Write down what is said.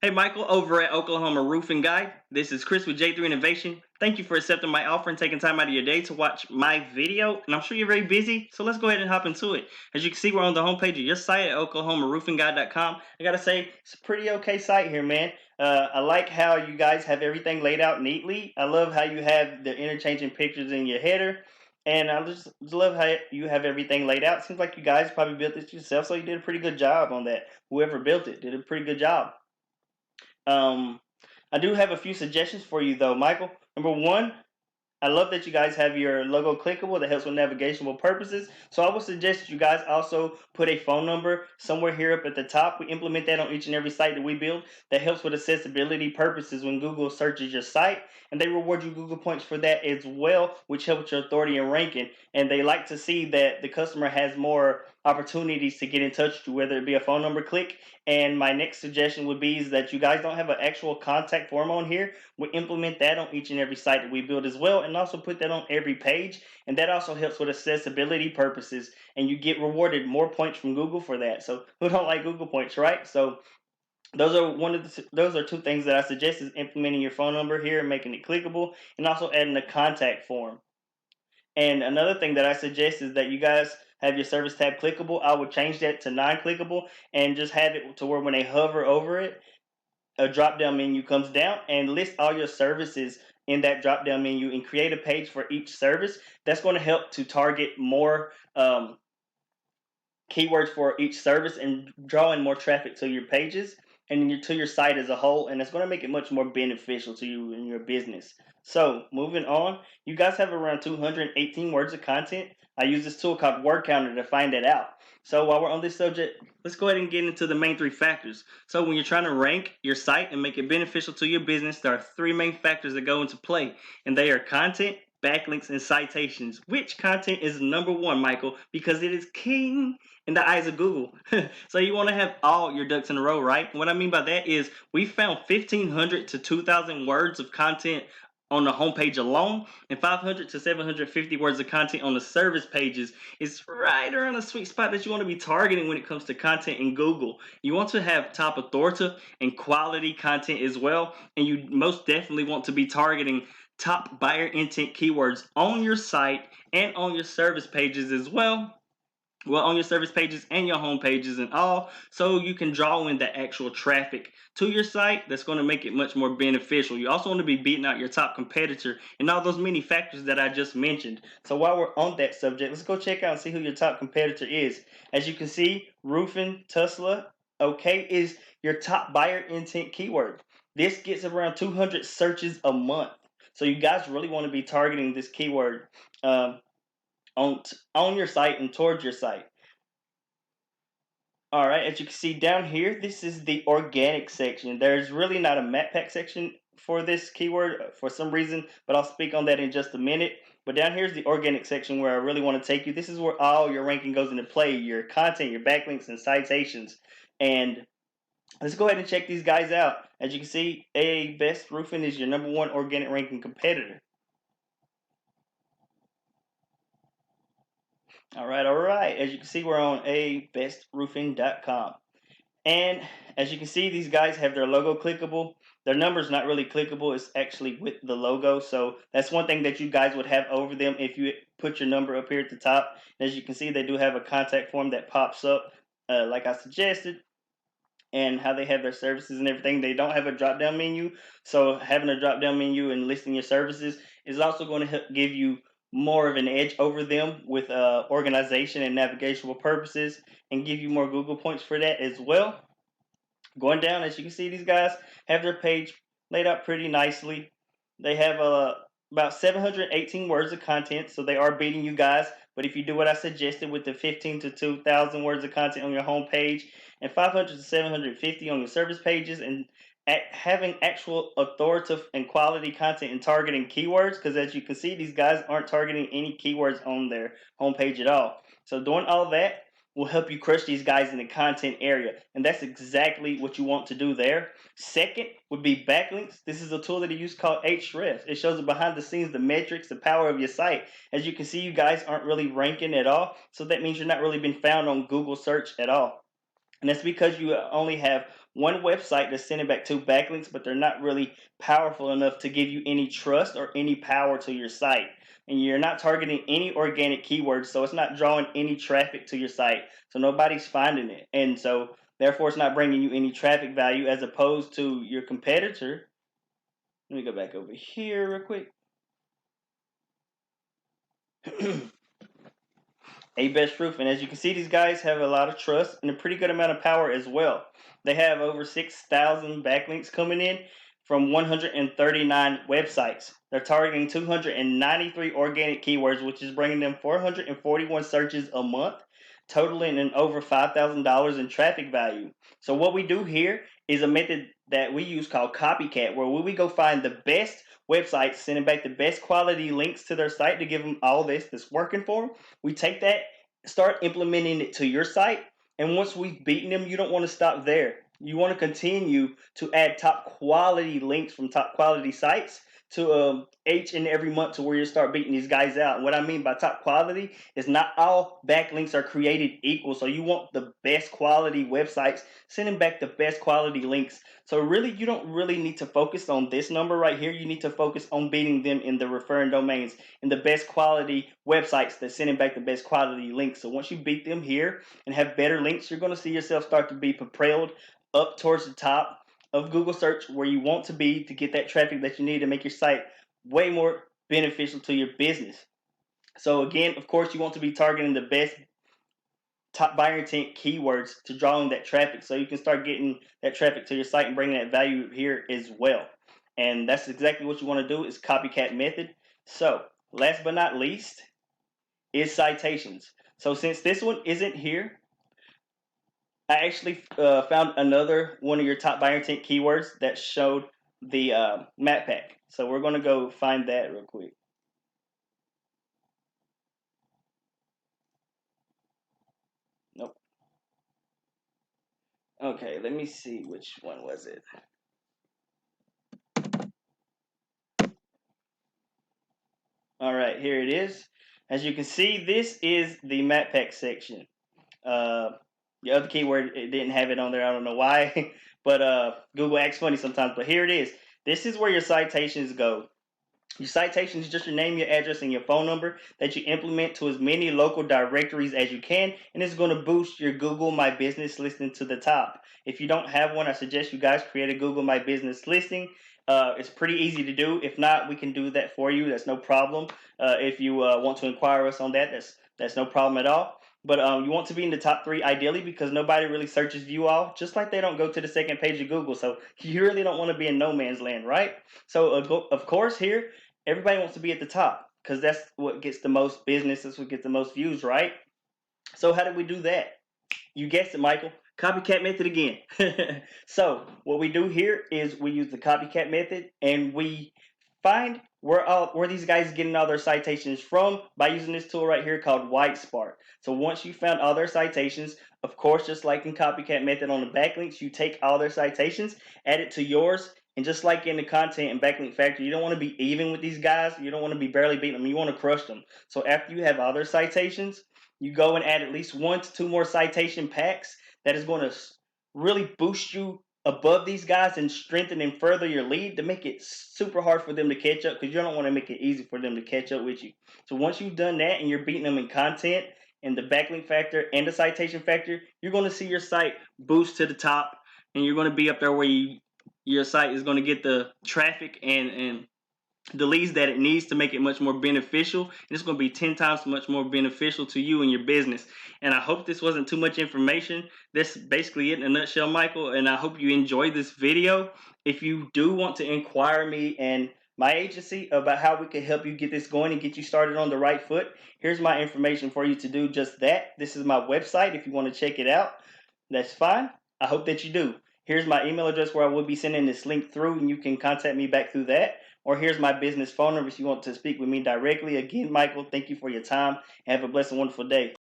Hey, Michael, over at Oklahoma Roofing Guide. This is Chris with J3 Innovation. Thank you for accepting my offer and taking time out of your day to watch my video. And I'm sure you're very busy, so let's go ahead and hop into it. As you can see, we're on the homepage of your site at oklahomaroofingguide.com. I gotta say, it's a pretty okay site here, man. I like how you guys have everything laid out neatly. I love how you have the interchanging pictures in your header. And I just love how you have everything laid out. Seems like you guys probably built this yourself, so you did a pretty good job on that. Whoever built it did a pretty good job. Um, I do have a few suggestions for you though, Michael. Number one, I love that you guys have your logo clickable that helps with navigational purposes. So I would suggest that you guys also put a phone number somewhere here up at the top. We implement that on each and every site that we build. That helps with accessibility purposes when Google searches your site. And they reward you Google points for that as well, which helps your authority and ranking. And they like to see that the customer has more opportunities to get in touch with you, whether it be a phone number click. And my next suggestion would be is that you guys don't have an actual contact form on here. We implement that on each and every site that we build as well, and also put that on every page. And that also helps with accessibility purposes. And you get rewarded more points from Google for that. So who don't like Google points, right? So those are two things that I suggest is implementing your phone number here and making it clickable, and also adding a contact form. And another thing that I suggest is that you guys have your service tab clickable. I would change that to non-clickable and just have it to where when they hover over it, a drop down menu comes down and list all your services in that drop down menu and create a page for each service. That's going to help to target more keywords for each service and draw in more traffic to your pages and to your site as a whole, and it's going to make it much more beneficial to you and your business. So moving on, you guys have around 218 words of content. I use this tool called Word Counter to find that out. So while we're on this subject, let's go ahead and get into the main three factors. So when you're trying to rank your site and make it beneficial to your business, there are three main factors that go into play, and they are content, backlinks, and citations. Which content is number one, Michael? Because it is king in the eyes of Google. So you want to have all your ducks in a row, right? What I mean by that is we found 1,500 to 2,000 words of content on the homepage alone, and 500 to 750 words of content on the service pages is right around the sweet spot that you want to be targeting when it comes to content in Google. You want to have top authoritative and quality content as well, and you most definitely want to be targeting top buyer intent keywords on your site and on your service pages as well, on your service pages and your home pages and all, so you can draw in the actual traffic to your site. That's going to make it much more beneficial. You also want to be beating out your top competitor and all those many factors that I just mentioned. So while we're on that subject, let's go check out and see who your top competitor is. As you can see, roofing Tusla, okay, is your top buyer intent keyword. This gets around 200 searches a month, so you guys really want to be targeting this keyword on your site and towards your site. All right, as you can see down here, this is the organic section. There's really not a map pack section for this keyword for some reason, but I'll speak on that in just a minute. But down here's the organic section where I really want to take you. This is where all your ranking goes into play, your content, your backlinks, and citations. And let's go ahead and check these guys out. As you can see, AA Best Roofing is your number one organic ranking competitor. All right, all right. As you can see, we're on abestroofing.com. And as you can see, these guys have their logo clickable. Their number's not really clickable. It's actually with the logo. So that's one thing that you guys would have over them if you put your number up here at the top. As you can see, they do have a contact form that pops up like I suggested, and how they have their services and everything. They don't have a drop-down menu. So having a drop-down menu and listing your services is also going to help give you more of an edge over them with organization and navigational purposes, and give you more Google points for that as well. Going down, as you can see, these guys have their page laid out pretty nicely. They have about 718 words of content, so they are beating you guys. But if you do what I suggested with the 15 to 2,000 words of content on your home page and 500 to 750 on your service pages, and having actual authoritative and quality content and targeting keywords, because as you can see, these guys aren't targeting any keywords on their homepage at all. So doing all that will help you crush these guys in the content area, and that's exactly what you want to do there. Second would be backlinks. This is a tool that I use called Hrefs. It shows behind the scenes the metrics, the power of your site. As you can see, you guys aren't really ranking at all, so that means you're not really been found on Google search at all. And that's because you only have one website that's sending back two backlinks, but they're not really powerful enough to give you any trust or any power to your site. And you're not targeting any organic keywords, so it's not drawing any traffic to your site. So nobody's finding it. And so therefore it's not bringing you any traffic value, as opposed to your competitor. Let me go back over here real quick. A Best Roof. And as you can see, these guys have a lot of trust and a pretty good amount of power as well. They have over 6,000 backlinks coming in from 139 websites. They're targeting 293 organic keywords, which is bringing them 441 searches a month, totaling in over $5,000 in traffic value. So what we do here is a method that we use called copycat, where we go find the best websites, sending back the best quality links to their site to give them all this that's working for them. We take that, start implementing it to your site, and once we've beaten them, you don't want to stop there. You want to continue to add top quality links from top quality sites to each and every month, to where you start beating these guys out. And what I mean by top quality is not all backlinks are created equal. So you want the best quality websites sending back the best quality links. So really, you don't really need to focus on this number right here. You need to focus on beating them in the referring domains and the best quality websites that sending back the best quality links. So once you beat them here and have better links, you're going to see yourself start to be propelled up towards the top of Google search, where you want to be to get that traffic that you need to make your site way more beneficial to your business. So again, of course, you want to be targeting the best top buyer intent keywords to draw in that traffic, so you can start getting that traffic to your site and bringing that value here as well. And that's exactly what you want to do, is copycat method. So last but not least is citations. So since this one isn't here, I actually found another one of your top buyer intent keywords that showed the map pack. So we're going to go find that real quick. Nope. Okay, let me see, which one was it. All right, here it is. As you can see, this is the map pack section. Uh, the other keyword, it didn't have it on there. I don't know why, but Google acts funny sometimes. But here it is. This is where your citations go. Your citations is just your name, your address, and your phone number that you implement to as many local directories as you can, and it's going to boost your Google My Business listing to the top. If you don't have one, I suggest you guys create a Google My Business listing. It's pretty easy to do. If not, we can do that for you. That's no problem. If you want to inquire us on that, that's no problem at all. But you want to be in the top 3 ideally, because nobody really searches view all, just like they don't go to the second page of Google. So you really don't want to be in no man's land, right? So of course here, everybody wants to be at the top, because that's what gets the most business. That's what gets the most views, right? So how do we do that? You guessed it, Michael. Copycat method again. So what we do here is we use the copycat method, and we find where these guys are getting all their citations from by using this tool right here called WhiteSpark. So once you found all their citations, of course, just like in copycat method on the backlinks, you take all their citations, add it to yours, and just like in the content and backlink factory, you don't want to be even with these guys. You don't want to be barely beating them. You want to crush them. So after you have all their citations, you go and add at least 1 to 2 more citation packs that is going to really boost you above these guys and strengthen and further your lead to make it super hard for them to catch up, because you don't want to make it easy for them to catch up with you. So once you've done that and you're beating them in content and the backlink factor and the citation factor, you're going to see your site boost to the top, and you're going to be up there where your site is going to get the traffic and the leads that it needs to make it much more beneficial, and it's going to be 10 times much more beneficial to you and your business. And I hope this wasn't too much information. That's basically it in a nutshell, Michael, and I hope you enjoyed this video. If you do want to inquire me and my agency about how we can help you get this going and get you started on the right foot, here's my information for you to do just that. This is my website. If you want to check it out, that's fine. I hope that you do. Here's my email address where I will be sending this link through, and you can contact me back through that. Or here's my business phone number if you want to speak with me directly. Again, Michael, thank you for your time. Have a blessed and wonderful day.